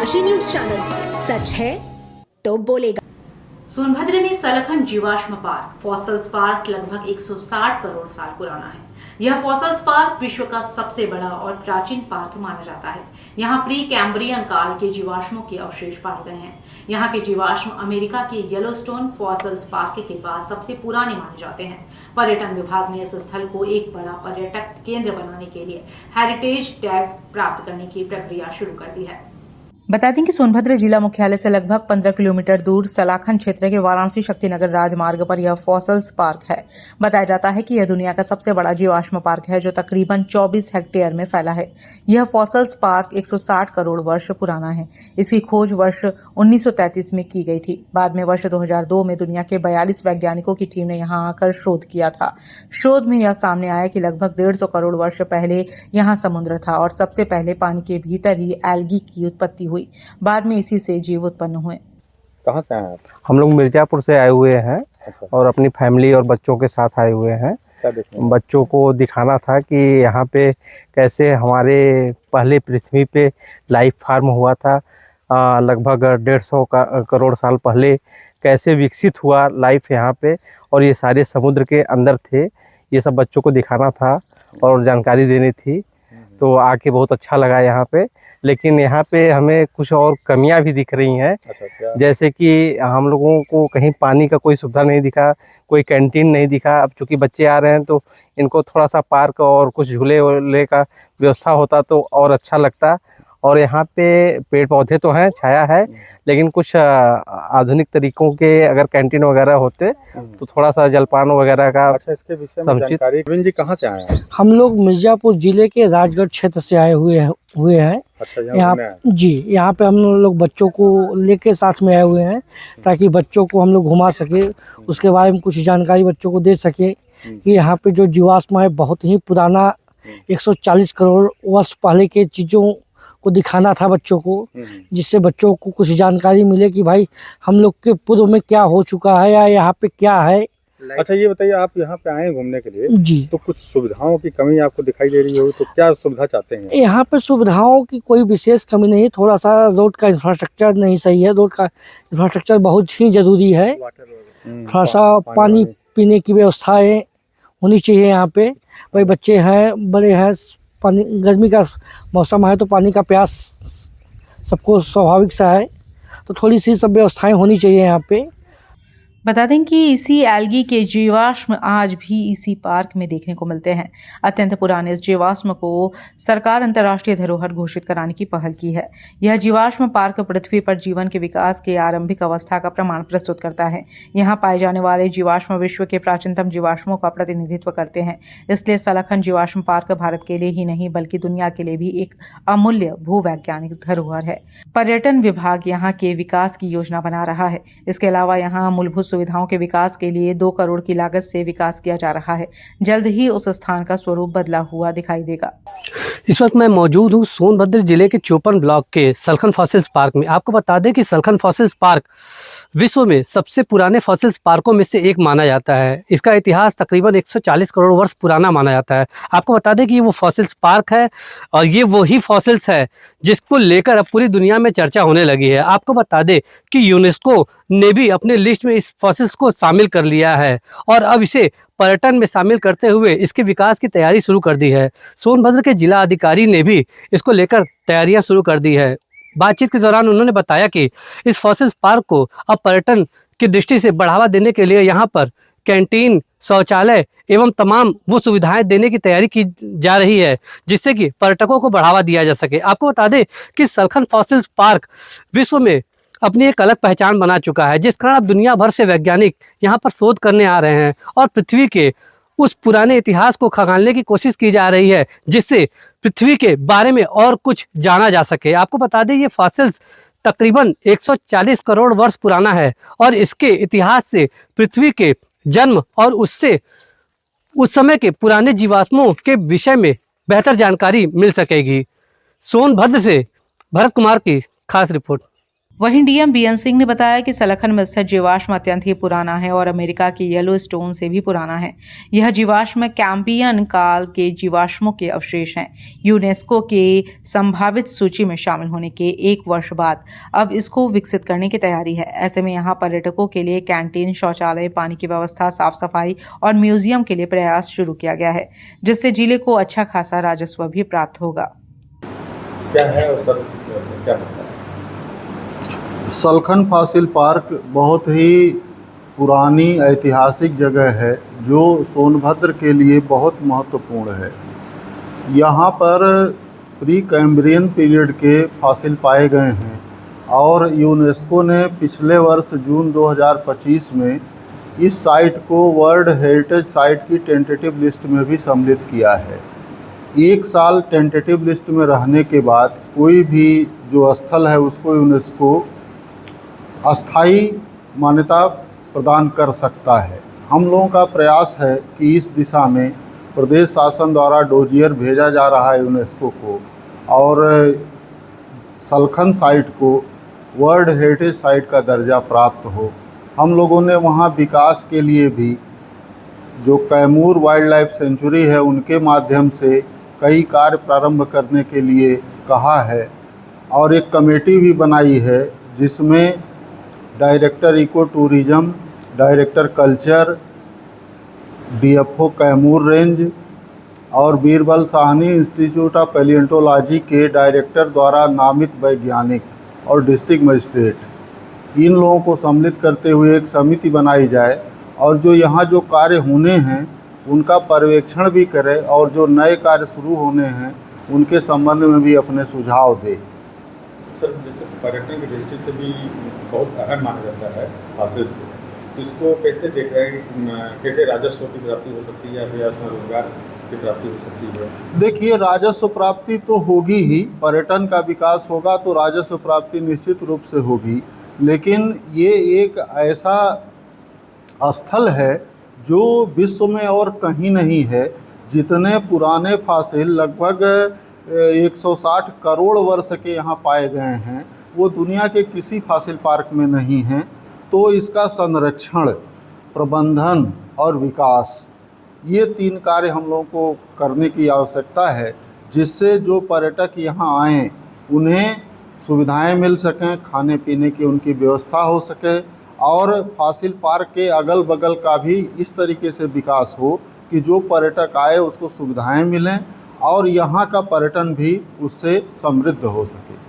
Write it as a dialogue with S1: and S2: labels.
S1: Kashi news channel, सच है तो बोलेगा।
S2: सोनभद्र में सलखन जीवाश्म पार्क फॉसिल्स पार्क लगभग 160 करोड़ साल पुराना है। यह फॉसिल्स पार्क विश्व का सबसे बड़ा और प्राचीन पार्क माना जाता है। यहाँ प्री कैम्ब्रियन काल के जीवाश्मों के अवशेष पाए गए हैं। यहाँ के जीवाश्म अमेरिका के येलोस्टोन फॉसिल्स पार्क के बाद सबसे पुराने माने जाते हैं। पर्यटन विभाग ने इस स्थल को एक बड़ा पर्यटक केंद्र बनाने के लिए हेरिटेज टैग प्राप्त करने की प्रक्रिया शुरू कर दी है। बता दें कि सोनभद्र जिला मुख्यालय से लगभग 15 किलोमीटर दूर सलाखन क्षेत्र के वाराणसी शक्तिनगर राजमार्ग पर यह फॉसिल्स पार्क है। बताया जाता है कि यह दुनिया का सबसे बड़ा जीवाश्म पार्क है जो तकरीबन 24 हेक्टेयर में फैला है। यह फॉसिल्स पार्क 160 करोड़ वर्ष पुराना है। इसकी खोज वर्ष 1933 में की गई थी। बाद में वर्ष 2002 में दुनिया के 42 वैज्ञानिकों की टीम ने यहाँ आकर शोध किया था। शोध में यह सामने आया कि लगभग 150 करोड़ वर्ष पहले यहाँ समुद्र था और सबसे पहले पानी के भीतर ही एल्गी की उत्पत्ति हुई। बाद में इसी से जीव उत्पन्न हुए।
S3: कहाँ से आए आप?
S4: हम लोग मिर्जापुर से आए हुए हैं।
S3: अच्छा।
S4: और अपनी फैमिली और बच्चों के साथ आए हुए हैं।
S3: क्या देखने?
S4: बच्चों को दिखाना था कि यहाँ पे कैसे हमारे पहले पृथ्वी पे लाइफ फार्म हुआ था। लगभग 150 करोड़ साल पहले कैसे विकसित हुआ लाइफ यहाँ पे, और ये सारे समुद्र के अंदर थे। ये सब बच्चों को दिखाना था और जानकारी देनी थी। तो आके बहुत अच्छा लगा यहाँ पे। लेकिन यहाँ पे हमें कुछ और कमियां भी दिख रही हैं।
S3: अच्छा,
S4: जैसे कि हम लोगों को कहीं पानी का कोई सुविधा नहीं दिखा, कोई कैंटीन नहीं दिखा। अब चूँकि बच्चे आ रहे हैं तो इनको थोड़ा सा पार्क और कुछ झूले वूले का व्यवस्था होता तो और अच्छा लगता। और यहाँ पे पेड़ पौधे तो हैं, छाया है, लेकिन कुछ आधुनिक तरीकों के अगर कैंटीन वगैरह होते तो थोड़ा सा जलपान वगैरह का।
S3: अच्छा, इसके विषय में जानकारी। रविंद्र जी कहाँ से आए हैं?
S5: हम लोग मिर्जापुर जिले के राजगढ़ क्षेत्र से आए हुए हैं।
S3: अच्छा,
S5: यहाँ जी, यहाँ पे हम लोग बच्चों को लेके साथ में आए हुए हैं ताकि बच्चों को हम लोग घुमा सके, उसके बारे में कुछ जानकारी बच्चों को दे सके कि यहाँ पे जो जीवाश्म है बहुत ही पुराना 140 करोड़ वर्ष पहले के चीज़ों को दिखाना था बच्चों को, जिससे बच्चों को कुछ जानकारी मिले कि भाई हम लोग के पूर्व में क्या हो चुका है या यहाँ पे क्या है।
S3: अच्छा, ये बताइए, आप यहाँ पे आए घूमने के लिए
S5: जी,
S3: तो कुछ सुविधाओं की कमी आपको दिखाई दे रही हो तो क्या सुविधा चाहते हैं?
S5: यहाँ पे सुविधाओं की कोई विशेष कमी नहीं है। थोड़ा सा रोड का इंफ्रास्ट्रक्चर नहीं सही है। रोड का इंफ्रास्ट्रक्चर बहुत ही ज़रूरी है। थोड़ा सा पानी पीने की व्यवस्थाएं होनी चाहिए यहाँ पे। भाई बच्चे हैं, बड़े हैं, पानी, गर्मी का मौसम है तो पानी का प्यास सबको स्वाभाविक सा है, तो थोड़ी सी सब व्यवस्थाएं होनी चाहिए यहाँ पे।
S2: बता दें कि इसी एल्गी के जीवाश्म आज भी इसी पार्क में देखने को मिलते हैं। अत्यंत पुराने इस जीवाश्म को सरकार अंतर्राष्ट्रीय धरोहर घोषित कराने की पहल की है। यह जीवाश्म पार्क पृथ्वी पर जीवन के विकास के आरंभिक अवस्था का प्रमाण प्रस्तुत करता है। यहाँ पाए जाने वाले जीवाश्म विश्व के प्राचीनतम जीवाश्मों का प्रतिनिधित्व करते हैं। इसलिए सलखन जीवाश्म पार्क भारत के लिए ही नहीं बल्कि दुनिया के लिए भी एक अमूल्य भूवैज्ञानिक धरोहर है। पर्यटन विभाग यहाँ के विकास की योजना बना रहा है। इसके अलावा यहाँ मूलभूत सुविधाओं के विकास के लिए 2 करोड़ की लागत से विकास किया जा रहा है। जल्द ही उस स्थान का स्वरूप बदला हुआ दिखाई देगा।
S5: इस वक्त मैं मौजूद हूँ सोनभद्र जिले के चोपन ब्लॉक के सलखन फॉसिल्स पार्क में। आपको बता दें कि सलखन फॉसिल्स पार्क विश्व में सबसे पुराने फॉसिल्स पार्कों में से एक माना जाता है। इसका इतिहास तकरीबन 140 करोड़ वर्ष पुराना माना जाता है। आपको बता दें कि ये वो फॉसिल्स पार्क है और ये वही फॉसिल्स है जिसको लेकर अब पूरी दुनिया में चर्चा होने लगी है। आपको बता दें कि यूनेस्को ने भी अपने लिस्ट में इस फॉसिल्स को शामिल कर लिया है और अब इसे पर्यटन में शामिल करते हुए इसके विकास की तैयारी शुरू कर दी है। सोनभद्र के जिला अधिकारी ने भी इसको लेकर तैयारियां शुरू कर दी है। बातचीत के दौरान उन्होंने बताया कि इस फॉसिल्स पार्क को अब पर्यटन की दृष्टि से बढ़ावा देने के लिए यहाँ पर कैंटीन, शौचालय एवं तमाम वो सुविधाएं देने की तैयारी की जा रही है जिससे कि पर्यटकों को बढ़ावा दिया जा सके। आपको बता दें कि सलखन फॉसिल्स पार्क विश्व में अपनी एक अलग पहचान बना चुका है, जिस कारण अब दुनिया भर से वैज्ञानिक यहाँ पर शोध करने आ रहे हैं और पृथ्वी के उस पुराने इतिहास को खंगालने की कोशिश की जा रही है जिससे पृथ्वी के बारे में और कुछ जाना जा सके। आपको बता दें ये फॉसिल्स तकरीबन 140 करोड़ वर्ष पुराना है और इसके इतिहास से पृथ्वी के जन्म और उससे उस समय के पुराने जीवाश्मों के विषय में बेहतर जानकारी मिल सकेगी। सोनभद्र से भरत कुमार की खास रिपोर्ट।
S2: वहीं डीएम बीएन सिंह ने बताया कि सलखन में स्थित जीवाश्म अत्यंत ही पुराना है और अमेरिका के येलो स्टोन से भी पुराना है। यह जीवाश्म कैम्पियन काल के जीवाश्मों के अवशेष हैं। यूनेस्को के संभावित सूची में शामिल होने के 1 वर्ष बाद अब इसको विकसित करने की तैयारी है। ऐसे में यहाँ पर्यटकों के लिए कैंटीन, शौचालय, पानी की व्यवस्था, साफ सफाई और म्यूजियम के लिए प्रयास शुरू किया गया है, जिससे जिले को अच्छा खासा राजस्व भी प्राप्त होगा।
S3: क्या है और सर क्या होता है?
S6: सलखन फॉसिल पार्क बहुत ही पुरानी ऐतिहासिक जगह है जो सोनभद्र के लिए बहुत महत्वपूर्ण है। यहाँ पर प्री कैम्ब्रियन पीरियड के फॉसिल पाए गए हैं और यूनेस्को ने पिछले वर्ष जून 2025 में इस साइट को वर्ल्ड हेरिटेज साइट की टेंटेटिव लिस्ट में भी सम्मिलित किया है। 1 साल टेंटेटिव लिस्ट में रहने के बाद कोई भी जो स्थल है उसको यूनेस्को अस्थाई मान्यता प्रदान कर सकता है। हम लोगों का प्रयास है कि इस दिशा में प्रदेश शासन द्वारा डोजियर भेजा जा रहा है यूनेस्को को और सलखन साइट को वर्ल्ड हेरिटेज साइट का दर्जा प्राप्त हो। हम लोगों ने वहाँ विकास के लिए भी जो कैमूर वाइल्ड लाइफ सेंचुरी है उनके माध्यम से कई कार्य प्रारंभ करने के लिए कहा है और एक कमेटी भी बनाई है जिसमें director eco tourism, director culture, DFO Kaimur range और Birbal Sahni institute of palaeontology के डायरेक्टर द्वारा नामित वैज्ञानिक और डिस्ट्रिक्ट मजिस्ट्रेट इन लोगों को सम्मिलित करते हुए एक समिति बनाई जाए और जो यहाँ जो कार्य होने हैं उनका पर्यवेक्षण भी करे और जो नए कार्य शुरू होने हैं उनके संबंध में भी अपने सुझाव दे।
S3: सर जैसे पर्यटन की दृष्टि से भी बहुत अहम माना जाता है फॉसिल्स को, तो इसको कैसे देख रहे हैं, कैसे राजस्व की प्राप्ति हो सकती है या फिर उसमें रोजगार की प्राप्ति हो सकती है?
S6: देखिए, राजस्व प्राप्ति तो होगी ही, पर्यटन का विकास होगा तो राजस्व प्राप्ति निश्चित रूप से होगी, लेकिन ये एक ऐसा स्थल है जो विश्व में और कहीं नहीं है। जितने पुराने फॉसिल लगभग 160 करोड़ वर्ष के यहाँ पाए गए हैं वो दुनिया के किसी फॉसिल पार्क में नहीं हैं। तो इसका संरक्षण, प्रबंधन और विकास, ये 3 कार्य हम लोगों को करने की आवश्यकता है जिससे जो पर्यटक यहाँ आएँ उन्हें सुविधाएं मिल सकें, खाने पीने की उनकी व्यवस्था हो सके और फॉसिल पार्क के अगल बगल का भी इस तरीके से विकास हो कि जो पर्यटक आए उसको सुविधाएं मिलें और यहाँ का पर्यटन भी उससे समृद्ध हो सके।